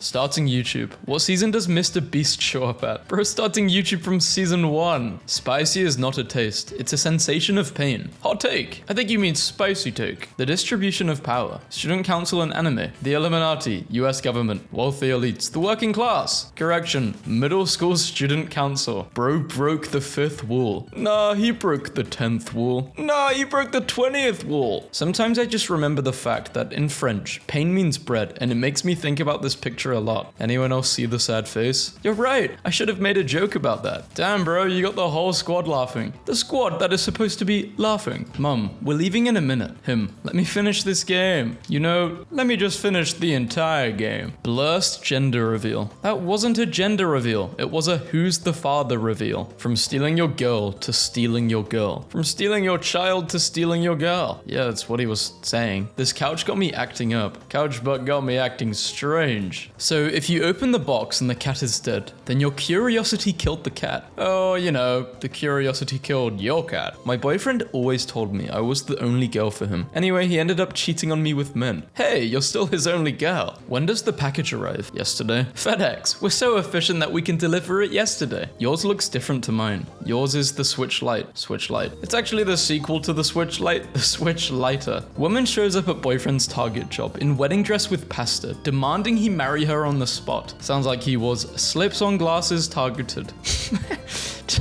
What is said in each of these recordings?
Starting YouTube. What season does Mr. Beast show up at? Bro, starting YouTube from season 1. Spicy is not a taste. It's a sensation of pain. Hot take. I think you mean spicy take. The distribution of power. Student council and anime. The Illuminati. US government. Wealthy elites. The working class. Correction. Middle school student council. Bro broke the 5th wall. Nah, he broke the 10th wall. Nah, he broke the 20th wall. Sometimes I just remember the fact that in French, pain means bread, and it makes me think about this picture a lot. Anyone else see the sad face? You're right. I should have made a joke about that. Damn, bro, you got the whole squad laughing. The squad that is supposed to be laughing. Mum, we're leaving in a minute. Him, let me finish this game. You know, let me just finish the entire game. Blurst gender reveal. That wasn't a gender reveal. It was a who's the father reveal. From stealing your girl to stealing your girl. From stealing your child to stealing your girl. Yeah, that's what he was saying. This couch got me acting up. Couch butt got me acting strange. So if you open the box and the cat is dead, then your curiosity killed the cat. Oh, you know, the curiosity killed your cat. My boyfriend always told me I was the only girl for him. Anyway, he ended up cheating on me with men. Hey, you're still his only girl. When does the package arrive? Yesterday. FedEx. We're so efficient that we can deliver it yesterday. Yours looks different to mine. Yours is the Switch Lite. Switch Lite. It's actually the sequel to the Switch Lite, the Switch Lighter. Woman shows up at boyfriend's Target job in wedding dress with pasta, demanding he marry her on the spot. Sounds like he was slips on glasses targeted.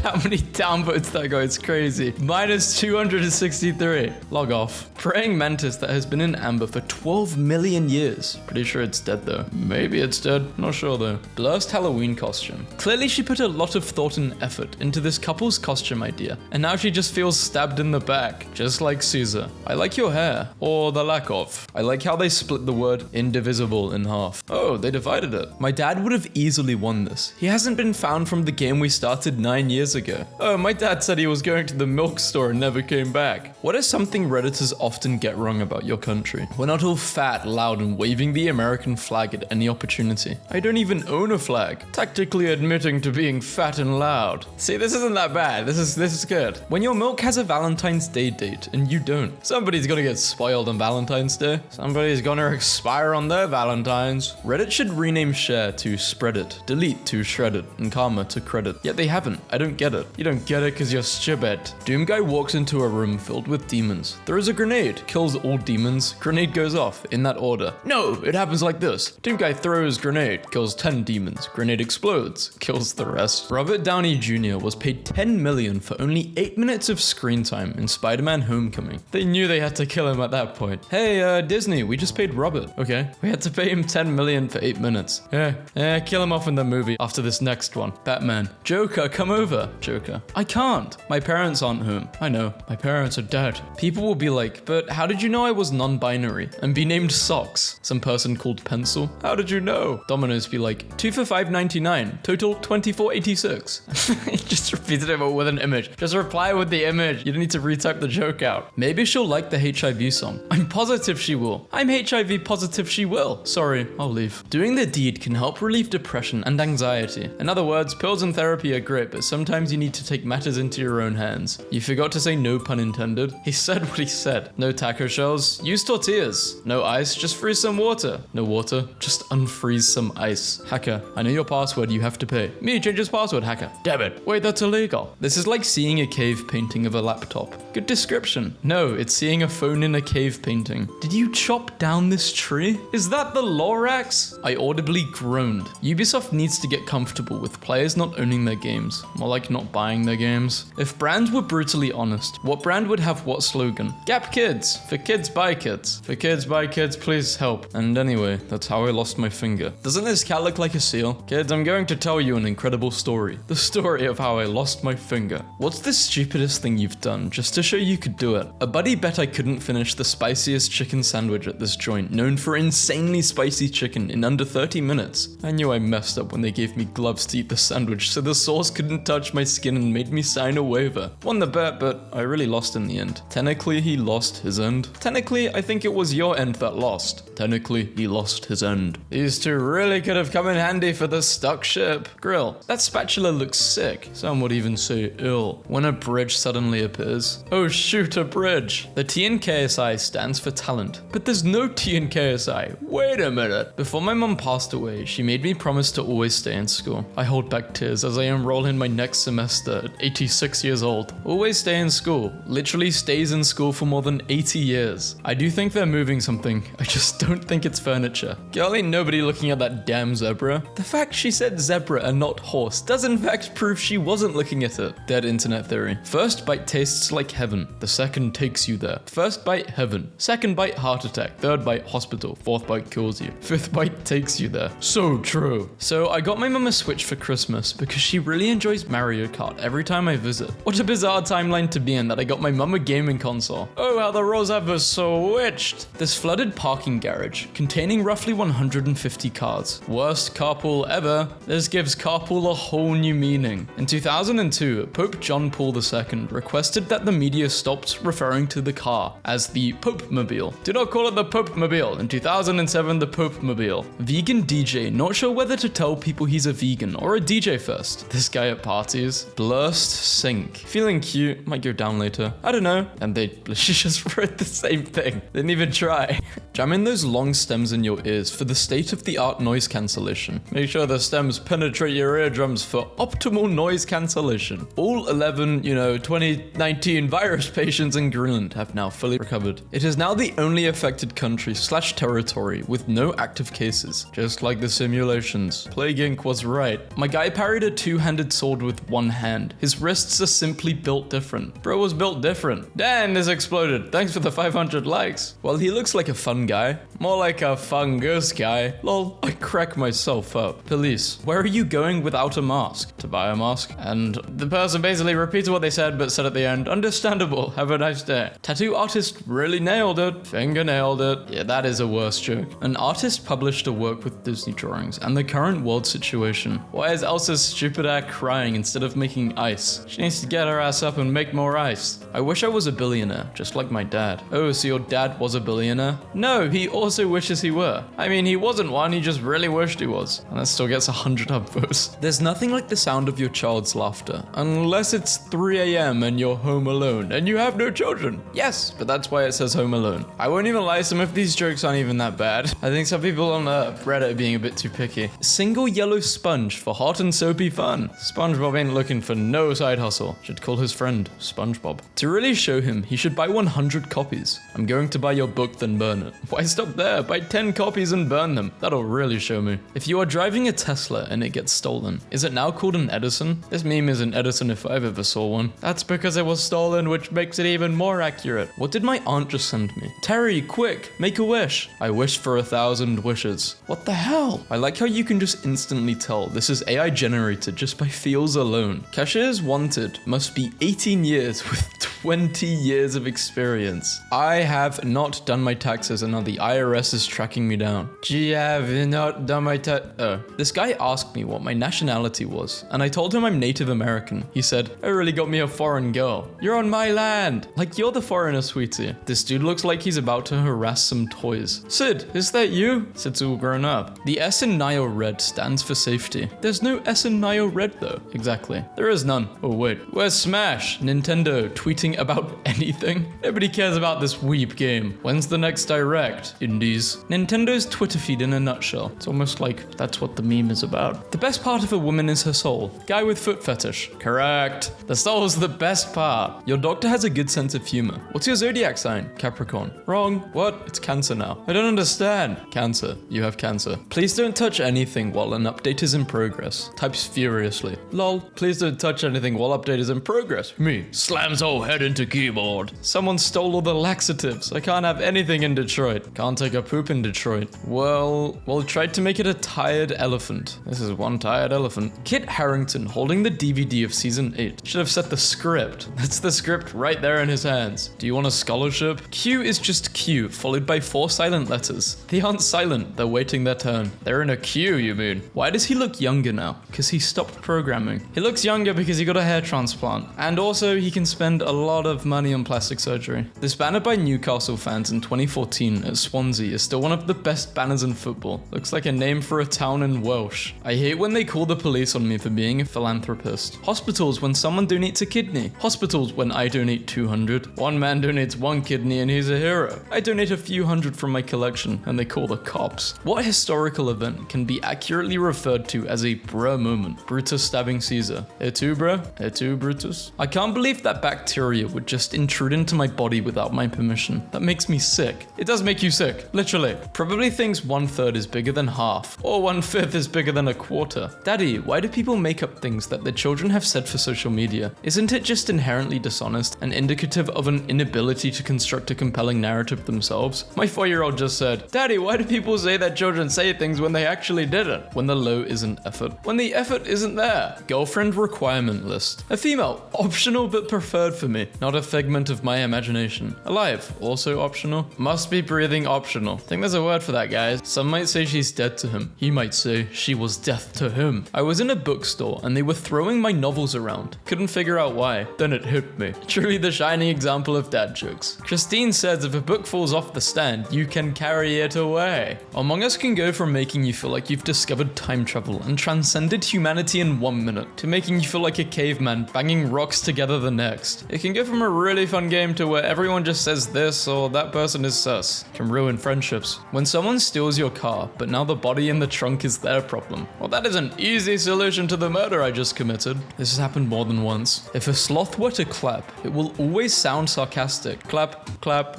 How many downvotes that guy? It's crazy. Minus 263. Log off. Praying mantis that has been in amber for 12 million years. Pretty sure it's dead though. Maybe it's dead. Not sure though. Blurst Halloween costume. Clearly she put a lot of thought and effort into this couple's costume idea. And now she just feels stabbed in the back. Just like Caesar. I like your hair. Or the lack of. I like how they split the word indivisible in half. Oh, they divided it. My dad would have easily won this. He hasn't been found from the game we started 9 years ago. Oh, my dad said he was going to the milk store and never came back. What is something Redditors often get wrong about your country? We're not all fat, loud, and waving the American flag at any opportunity. I don't even own a flag. Tactically admitting to being fat and loud. See, this isn't that bad. This is good. When your milk has a Valentine's Day date and you don't, somebody's gonna get spoiled on Valentine's Day. Somebody's gonna expire on their Valentines. Reddit should rename share to spread it, delete to shred it, and karma to credit. Yet they haven't. I don't get it. You don't get it because you're stupid. Doomguy walks into a room filled with demons. Throws a grenade, kills all demons. Grenade goes off, in that order. No, it happens like this. Doomguy throws grenade, kills 10 demons. Grenade explodes, kills the rest. Robert Downey Jr. was paid $10 million for only 8 minutes of screen time in Spider-Man Homecoming. They knew they had to kill him at that point. Hey, Disney, we just paid Robert. Okay, we had to pay him $10 million for 8 minutes. Yeah, kill him off in the movie after this next one. Batman. Joker, come over. Joker. I can't. My parents aren't home. I know. My parents are dead. People will be like, but how did you know I was non-binary? And be named Socks. Some person called Pencil. How did you know? Domino's be like, 2 for $5.99. Total $24.86. Just repeated it with an image. Just reply with the image. You don't need to retype the joke out. Maybe she'll like the HIV song. I'm positive she will. I'm HIV positive she will. Sorry, I'll leave. Doing the deed can help relieve depression and anxiety. In other words, pills and therapy are great, but sometimes you need to take matters into your own hands. You forgot to say no pun intended. He said what he said. No taco shells. Use tortillas. No ice. Just freeze some water. No water. Just unfreeze some ice. Hacker, I know your password. You have to pay. Me, change his password, hacker. Damn it. Wait, that's illegal. This is like seeing a cave painting of a laptop. Good description. No, it's seeing a phone in a cave painting. Did you chop down this tree? Is that the Lorax? I audibly groaned. Ubisoft needs to get comfortable with players not owning their games. More like not buying their games. If brands were brutally honest, what brand would have what slogan? Gap Kids. For kids, buy kids. For kids, buy kids, please help. And anyway, that's how I lost my finger. Doesn't this cat look like a seal? Kids, I'm going to tell you an incredible story. The story of how I lost my finger. What's the stupidest thing you've done just to show you could do it? A buddy bet I couldn't finish the spiciest chicken sandwich at this joint, known for insanely spicy chicken, in under 30 minutes. I knew I messed up when they gave me gloves to eat the sandwich, so the sauce couldn't touch my skin and made me sign a waiver. Won the bet, but I really lost in the end. Technically, he lost his end. Technically, I think it was your end that lost. Technically, he lost his end. These two really could have come in handy for the stuck ship. Grill, that spatula looks sick. Some would even say ill. When a bridge suddenly appears. Oh shoot, a bridge. The T in KSI stands for talent. But there's no T in KSI. Wait a minute. Before my mum passed away, she made me promise to always stay in school. I hold back tears as I enroll in my next semester at 86 years old. Always stay in school. Literally stays in school for more than 80 years. I do think they're moving something. I just don't think it's furniture. Girl, ain't nobody looking at that damn zebra. The fact she said zebra and not horse does in fact prove she wasn't looking at it. Dead internet theory. First bite tastes like heaven. The second takes you there. First bite, heaven. Second bite, heart attack. Third bite, hospital. Fourth bite, kills you. Fifth bite takes you there. So true. So I got my mum a Switch for Christmas because she really enjoys Mario Kart every time I visit. What a bizarre timeline to be in that I got my mum a gaming console. Oh, how the roles have switched. This flooded parking garage containing roughly 150 cars. Worst carpool ever. This gives carpool a whole new meaning. In 2002, Pope John Paul II requested that the media stopped referring to the car as the Pope-mobile. Do not call it the Pope-mobile. In 2007, the Pope-mobile. Vegan DJ, not sure whether to tell people he's a vegan or a DJ first. This guy at parties. Blurst sink. Feeling cute, might go down later. I don't know. And she just wrote the same thing. Didn't even try. Jam in those long stems in your ears for the state-of-the-art noise cancellation. Make sure the stems penetrate your eardrums for optimal noise cancellation. All 11, 2019 virus patients in Greenland have now fully recovered. It is now the only affected country/territory with no active cases. Just like the simulations. Plague Inc. was right. My guy parried a two-handed sword with one hand. His wrists are simply built different. Bro was built different. Dan, this exploded. Thanks for the 500 likes. Well, he looks like a fun guy. More like a fungus guy. Lol, I crack myself up. Police, where are you going without a mask? To buy a mask. And the person basically repeated what they said, but said at the end, understandable, have a nice day. Tattoo artist really nailed it. Fingernailed it. Yeah, that is a worse joke. An artist published a work with Disney drawings and the current world situation. Why is Elsa's stupid ass crying instead of making ice? She needs to get her ass up and make more ice. I wish I was a billionaire, just like my dad. Oh, so your dad was a billionaire? No, he also wishes he were. I mean, he wasn't one, he just really wished he was. And that still gets 100 upvotes. There's nothing like the sound of your child's laughter, unless it's 3 a.m. and you're home alone and you have no children. Yes, but that's why it says home alone. I won't even lie, some of these jokes aren't even that bad. I think some people on Reddit are being a bit too picky. Single yellow sponge for hot and soapy fun. SpongeBob ain't looking for no side hustle. Should call his friend SpongeBob. To really show him, he should buy 100 copies. I'm going to buy your book, then burn it. Why stop there? Buy 10 copies and burn them. That'll really show me. If you are driving a Tesla and it gets stolen, is it now called an Edison? This meme is an Edison if I've ever saw one. That's because it was stolen, which makes it even more accurate. What did my aunt just send me? Terry, quick, make a wish. I wish for 1,000 wishes. What the hell? I like how you can just instantly tell this is AI generated just by feels alone. Cashiers wanted must be 18 years with 20 years of experience. I have not done my taxes and now the IRS is tracking me down. Gee, I have not done my This guy asked me what my nationality was, and I told him I'm Native American. He said, I really got me a foreign girl. You're on my land. Like you're the foreigner, sweetie. This dude looks like he's about to harass some toys. Sid, is that you? Sid's all grown up. The S in Nio Red stands for safety. There's no S in Nio Red though. Exactly. There is none. Oh wait. Where's Smash? Nintendo tweeting about anything? Nobody cares about this weep game. When's the next Direct? Indies. Nintendo's Twitter feed in a nutshell. It's almost like that's what the meme is about. The best part of a woman is her soul. Guy with foot fetish. Correct. The soul's the best part. Your doctor has a good sense of humor. What's your zodiac sign? Capricorn. Wrong. What? It's Cancer now. I don't understand. Cancer. You have cancer. Please don't touch anything while an update is in progress. Types furiously. Lol. Please don't touch anything while update is in progress. Me. Slams whole head into keyboard. Someone stole all the laxatives. I can't have anything in Detroit. Can't take a poop in Detroit. Well, tried to make it a tired elephant. This is one tired elephant. Kit Harington holding the DVD of season 8. Should have set the script. That's the script right there in his hands. Do you want a scholarship? Q is just Q, followed by 4 silent letters. They aren't silent, they're waiting their turn. They're in a queue, you mean? Why does he look younger now? Because he stopped programming. He looks younger because he got a hair transplant. And also, he can spend a lot of money on plastic surgery. This banner by Newcastle fans in 2014 at Swansea is still one of the best banners in football. Looks like a name for a town in Welsh. I hate when they call the police on me for being a philanthropist. Hospitals when someone donates a kidney. Hospitals when I donate 200. One man donates 1 kidney and he's a hero. I donate a few hundred from my collection and they call the cops. What historical event can be accurately referred to as a bruh moment? Brutus stabbing Caesar. Et tu, bruh? Et tu, Brutus? I can't believe that bacteria would just intrude into my body without my permission. That makes me sick. It does make you sick, literally. Probably thinks 1/3 is bigger than half, or 1/5 is bigger than a quarter. Daddy, why do people make up things that their children have said for social media? Isn't it just inherently dishonest and indicative of an inability to construct a compelling narrative themselves? My 4-year-old just said, Daddy, why do people say that children say things when they actually didn't? When the low isn't effort. When the effort isn't there. Girlfriend requirement list. A female, optional but preferred for me. Not a figment of my imagination. Alive, also optional. Must be breathing optional. Think there's a word for that, guys. Some might say she's dead to him. He might say she was death to him. I was in a bookstore and they were throwing my novels around. Couldn't figure out why. Then it hit me. Truly the shining example of dad jokes. Christine says if a book falls off the stand, you can carry it away. Among Us can go from making you feel like you've discovered time travel and transcended humanity in 1 minute to making you feel like a caveman banging rocks together the next. It can go from a really fun game to where everyone just says this or that person is sus. Can ruin friendships. When someone steals your car, but now the body in the trunk is their problem. Well, that is an easy solution to the murder I just committed. This has happened more than once. If a sloth were to clap, it will always sound sarcastic. Clap, clap,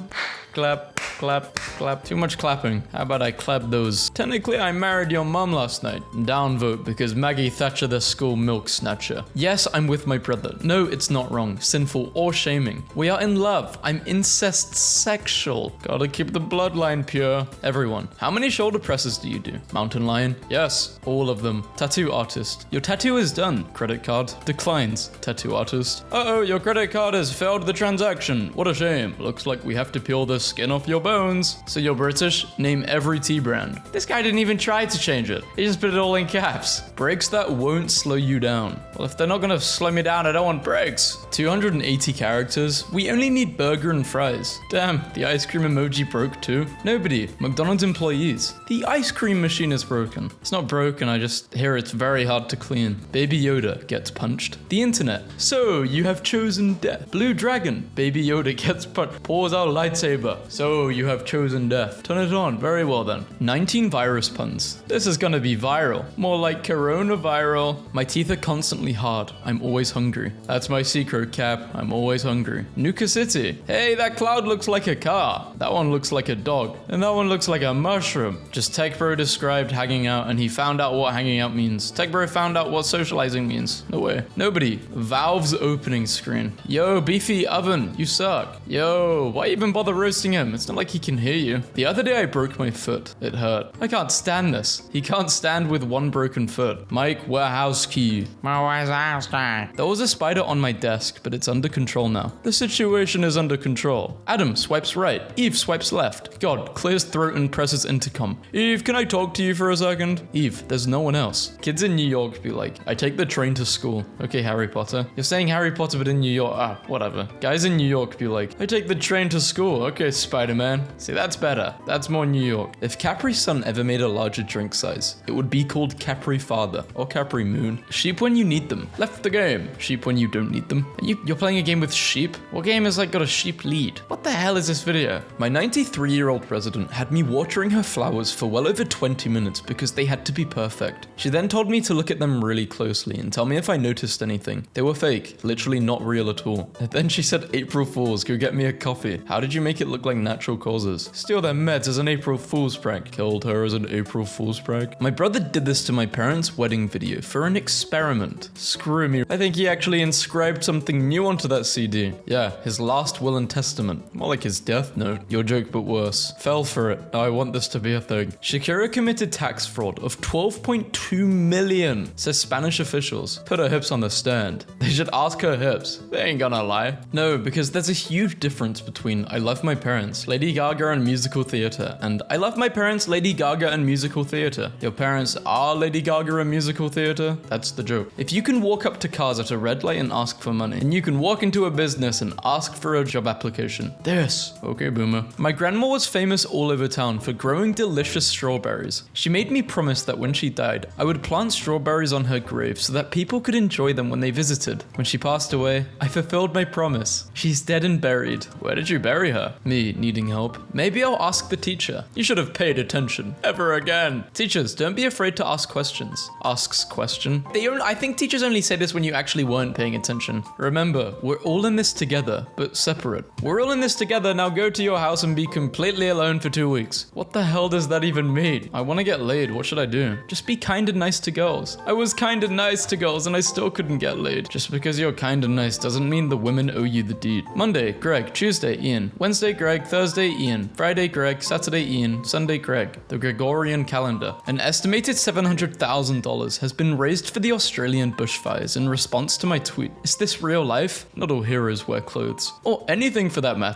clap, clap, clap. Too much clapping. How about I clap those? Technically, I married your mum last night. Downvote because Maggie Thatcher the school milk snatcher. Yes, I'm with my brother. No, it's not wrong, sinful, or shaming. We are in love. I'm incest sexual. Gotta keep the bloodline pure. Everyone. How many shoulder presses do you do? Mountain lion? Yes, all of them. Tattoo artist. Your tattoo is done. Credit card declines. Tattoo artist. Uh-oh, your credit card has failed the transaction. What a shame. Looks like we have to peel the skin off your bones. So you're British? Name every tea brand. This guy didn't even try to change it. He just put it all in caps. Brakes that won't slow you down. Well, if they're not gonna slow me down, I don't want brakes. 280 characters. We only need burger and fries. Damn, the ice cream emoji broke too. Nobody. McDonald's employees. The ice cream machine is broken. It's not broken, I just hear it's very hard to clean. Baby Yoda gets punched. The internet. So, you have chosen death. Blue Dragon. Baby Yoda gets punched. Pulls out lightsaber. So, you have chosen death. Turn it on. Very well then. 19 virus puns. This is gonna be viral. More like coronaviral. My teeth are constantly hard. I'm always hungry. That's my secret, Cap. I'm always hungry. Nuka City. Hey, that cloud looks like a car. That one looks like a dog. And that one looks like a mushroom. Just Tech Bro described hanging out and he found out what hanging out means. Tech Bro found out what socializing means. No way. Nobody. Valve's opening screen. Yo, Beefy Oven, you suck. Yo, why even bother roasting him? It's not like he can hear you. The other day I broke my foot. It hurt. I can't stand this. He can't stand with one broken foot. Mike Wazowski. There was a spider on my desk, but it's under control now. The situation is under control. Adam swipes right. Eve swipes left. God clears throat and presses intercom. Eve, can I talk to you for a second? Eve, there's no one else. Kids in New York be like, I take the train to school. Okay, Harry Potter. You're saying Harry Potter, but in New York. Ah, whatever. Guys in New York be like, I take the train to school. Okay, Spider-Man. See, that's better. That's more New York. If Capri Sun ever made a larger drink size, it would be called Capri Father or Capri Moon. Sheep when you need them. Left the game. Sheep when you don't need them. You're playing a game with sheep? What game has like got a sheep lead? What the hell is this video? My 93-year-old resident had me watering her flowers for well over 20 minutes because they had to be perfect. She then told me to look at them really closely and tell me if I noticed anything. They were fake, literally not real at all. And then she said, April Fools, go get me a coffee. How did you make it look like natural causes? Steal their meds as an April Fool's prank. Killed her as an April Fool's prank. My brother did this to my parents' wedding video for an experiment. Screw me. I think he actually inscribed something new onto that CD. Yeah, his last will and testament. More like his death note. Your joke, but worse. Fell for it. Now I want this to be a thing. Shakira committed tax fraud of 12.2 million, says Spanish officials. Put her hips on the stand. They should ask her hips. They ain't gonna lie. No, because there's a huge difference between I Love My Parents, Lady Gaga and musical theater, and I Love My Parents, Lady Gaga and musical theater. Your parents are Lady Gaga and musical theater? That's the joke. If you can walk up to cars at a red light and ask for money, and you can walk into a business and ask for a job application. Okay, boomer. My grandma was famous all over town for growing delicious strawberries. She made me promise that when she died, I would plant strawberries on her grave so that people could enjoy them when they visited. When she passed away, I fulfilled my promise. She's dead and buried. Where did you bury her? Me, needing help. Maybe I'll ask the teacher. You should have paid attention. Ever again. Teachers, don't be afraid to ask questions. Asks question. I think teachers only say this when you actually weren't paying attention. Remember, we're all in this together, but separate. We're all in this together, now go to your house and be completely alone for 2 weeks. What the hell does that even mean? I want to get laid, what should I do? Just be kind and nice to girls. I was kind and nice to girls and I still couldn't get laid. Just because you're kind and nice doesn't mean the women owe you the deed. Monday, Greg. Tuesday, Ian. Wednesday, Greg. Thursday, Ian. Friday, Greg. Saturday, Ian. Sunday, Greg. The Gregorian calendar. An estimated $700,000 has been raised for the Australian bushfires in response to my tweet. Is this real life? Not all heroes wear clothes. Or anything for that matter.